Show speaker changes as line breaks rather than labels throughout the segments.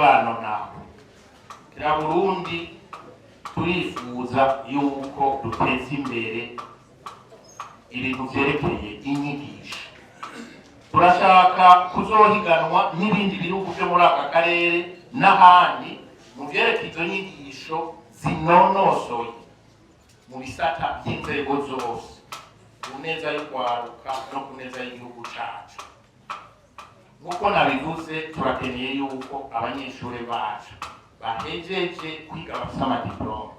kibano naho kira Burundi turifuza yuko duteza imbere ibintu vyerekeye inyigisho. Turashaka kuzohiganwa n'ibindi bihugu byo muri aka karere n'ahandi mu vyerekeye izo nyigisho zinonosoye mu bisata by'inzego zose, ku neza y'urwaruka no ku neza y'igihugu cacu. Nk'uko nabivuze, turakeneye yuko abanyeshuri bacu bahejeje kwiga bafite amadiplome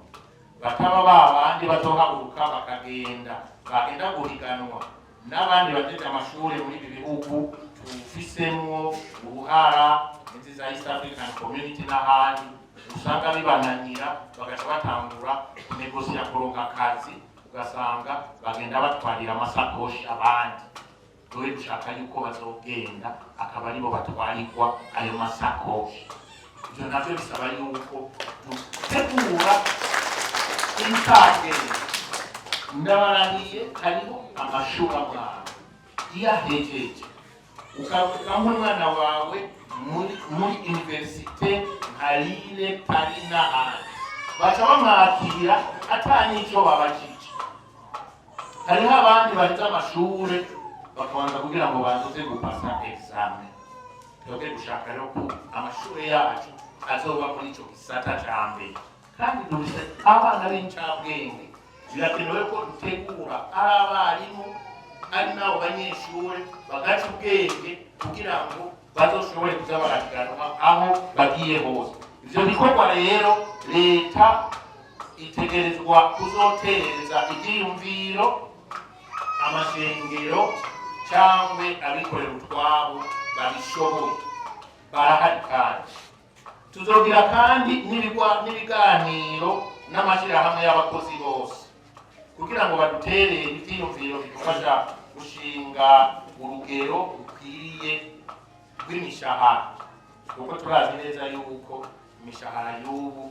bataba babandi bazohaguruka bagenda guhiganwa n'abandi bajeje amashuri muri ibi bihugu tufisemwo uruhara nziza East African Community n'ahandi, usanga bibananira bagaca batangura kunegosiya kuronka akazi, ugasanga bagenda batwarira amasakoshi abandi. Dore dushaka yuko bazogenda akaba aribo batwarirwa ayo masakoshi. Ivyo navyo bisaba yuko dutegura intangere. Ndabarahiye hariho amashuri amwana iyo ahejeje ukavugamwo umwana wawe muri universite nka Lille, Paris n'ahandi, baca bamwakira atanico babajije. Hariho abandi baheze amashure bakabanza kugira ngo bazoze gupasa examen. Twebwe dushaka rero ko amashuri yacu azoba muri ico gisata ca mbere, kandi dufise abana b'incabwenge. Birakenewe ko dutegura abarimu ari nabo banyeshure bagaca ubwenge kugira ngo bazoshobore kuza barahiganwa aho bagiye hose. Ivyo bikorwa rero leta itegerezwa kuzotereza ivyiyumviro, amashengero cyangwa abikorera utwabo babishoboye barahari. Kandi tuzogira kandi n'ibiganiro n'amashirahamwe y'abakozi bose kugira ngo baduterere ivyiyumviro bidufasha gushinga urugero rukwiriye rw'imishahara, kuko turazi neza yuko imishahara y'ubu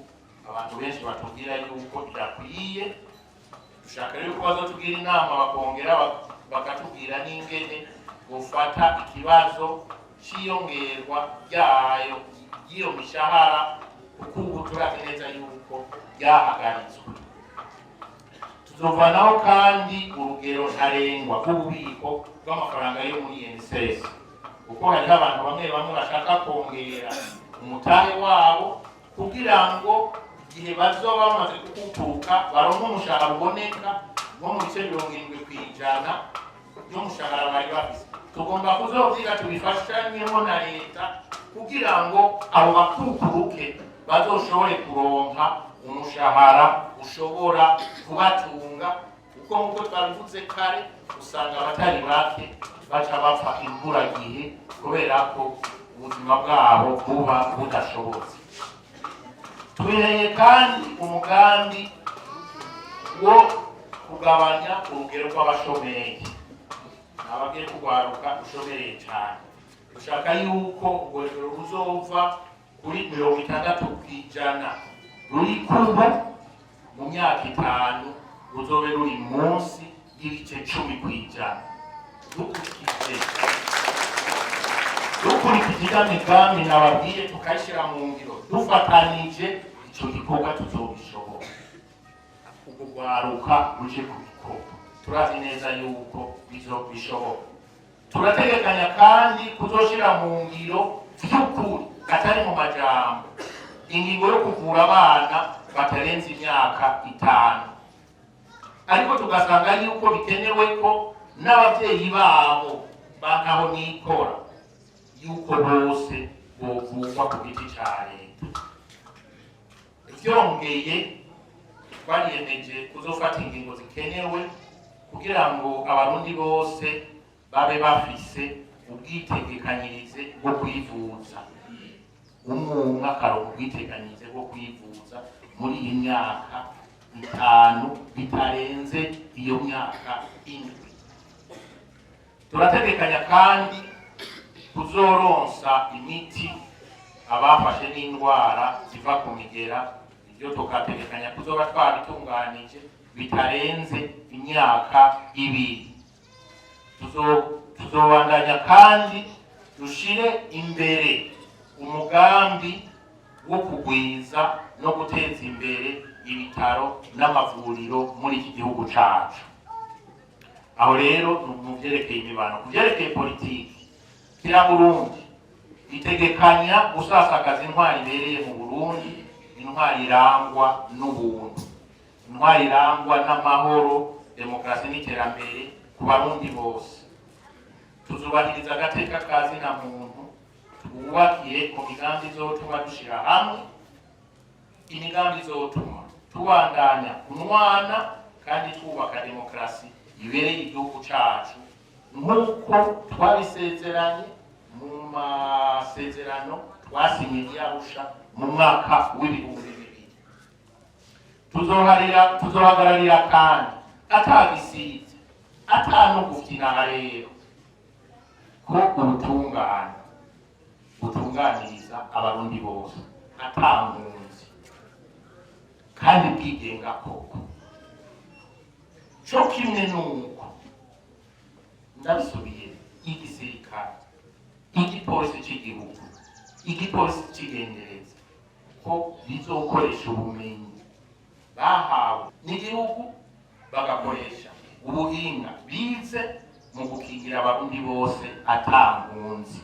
abantu benshi batubwira yuko idakwiye. Dushaka rero ko bazotubwira inama bakongera bakatubwira n'ingene gufata ikibazo c'iyongerwa ryayo y'iyo mishahara, kuko ubu turazi neza yuko ryahagaritswe. Tuzovanaho kandi urugero ntarengwa rw'ububiko bw'amafaranga yo muri NSS, kuko hariho abantu bamwe bashaka kongera umutahe wabo kugira ngo igihe bazoba bamaze kukutuka baronke umushahara uboneka nko mu bice 70% y'umushahara bari bafise. Tugomba kuzovyiga tubifashanyemo na leta kugira ngo abo bakukuruke bazoshobore kuronka umushahara ushobora kubatunga, kuko nk'uko twabivuze kare usanga abatari bake baca bapfa imburagihe kubera ko ubuzima bwabo buba budashobotse. Tubereye kandi umugambi wo kugabanya urugero rw'abashomeri abagiye kugwaruka ushomereye cyane. Dushaka yuko urugero ruzova kuri 60% ruri kuba mu myaka 5 ruzobe ruri munsi y'ibice 10%. Dukurikije imigambi nababwiye tukayishira mu ngiro dufatanije, ico gikorwa tuzobishobora. Ukugwaruka ruje kubikora turazi neza yuko bizobishoboka. Turategekanya kandi kuzoshira mu ngiro vy'ukuri atari mu majambo ingingo yo kuvura abana batarenze imyaka 5, ariko tugasanga yuko bikenewe ko n'abavyeyi babo bantaho nikora yuko bose bovugwa ku giti ca leta. Vyongeye twariyemeje kuzofata ingingo zikenewe kugira ngo abarundi bose babe bafise ubwitegekanyirize bwo kwivuza. Umwe akaronka ubwiteganyirize bwo kwivuza muri iyi myaka 5 bitarenze iyo myaka 7. Turategekanya kandi kuzoronsa imiti abafashe n'indwara ziva ku migera. Ibyo tukategekanya kuzoba twabitunganije bitarenze imyaka 2. Tuzobandanya kandi dushire imbere umugambi wo kugwiza no guteza imbere ibitaro n'amavuriro muri iki gihugu cacu. Aho rero mu vyerekeye imibano, ku vyerekeye politiki, kira Burundi itegekanya gusasagaza intwari ibereye mu Burundi, intwari irangwa n'ubuntu, intwari irangwa n'amahoro, demokarasi n'iterambere ku barundi bose. Tuzubahiriza agateka kazina muntu, twubakiye ku migambi izotuma dushira hamwe, imigambi izotuma tubandanya kunwana kandi twubaka demokarasi ibereye igihugu cacu nk'uko twabisezeranye mu masezerano twasinye i Arusha mu mwaka w'ibihumbi bibiri. Tuzohagararira kandi atagisize atanu gukina rero ko ubutungane butunganiriza abarundi bose atankunzi kandi bwigenga koko. Co kimwe nuko ndabisubiye igisirikare, igipolisi c'igihugu, igipolisi c'igendereza ko bizokoresha ubumenyi bahawe n'igihugu, bagakoresha ubuhinga bize mu gukingira abarundi bose atankunzi.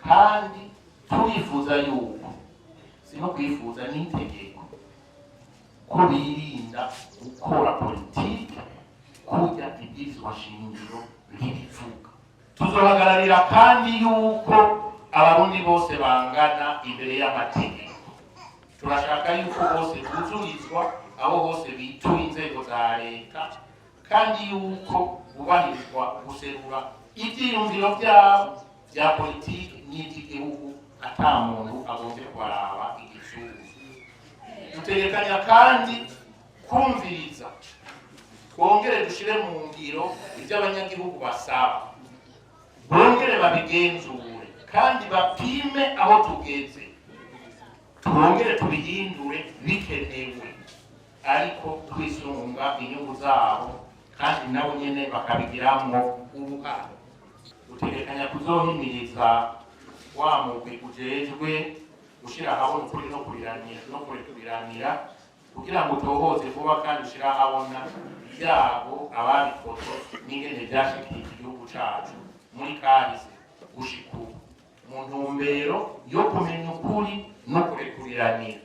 Kandi turifuza yuko, sino kwifuza n'itegeko, ko birinda gukora politiki kurya ibwirizwa shingiro ribivuga. Tuzohagararira kandi yuko abarundi bose bangana imbere y'amategeko. Turashaka yuko bose buzurizwa aho hose bituye inzego za leta, kandi yuko bubahirizwa guserura ivyiyumviro vyabo vya politiki n'ivy'igihugu ata muntu agomvye kubaraba igitsuru. Dutegekanya kandi kumviriza, twongere dushire mu ngiro ivyo abanyagihugu basaba, bongere babigenzure kandi bapime aho tugeze, twongere tubihindure bikenewe, ariko twisunga inyungu zabo kandi nabo nyene bakabigiramwo uruhare. Dutegekanya kuzohimiriza wa mugwi ujejwe gushira ahabona ukuri no kuriranira kugira ngo tohoze vuba kandi ushira ahabona ibyago ababikoze n'ingene vyashikiye igihugu cacu muri kahise gushika ubu, mu ntumbero yo kumenya ukuri no kurekuriranira.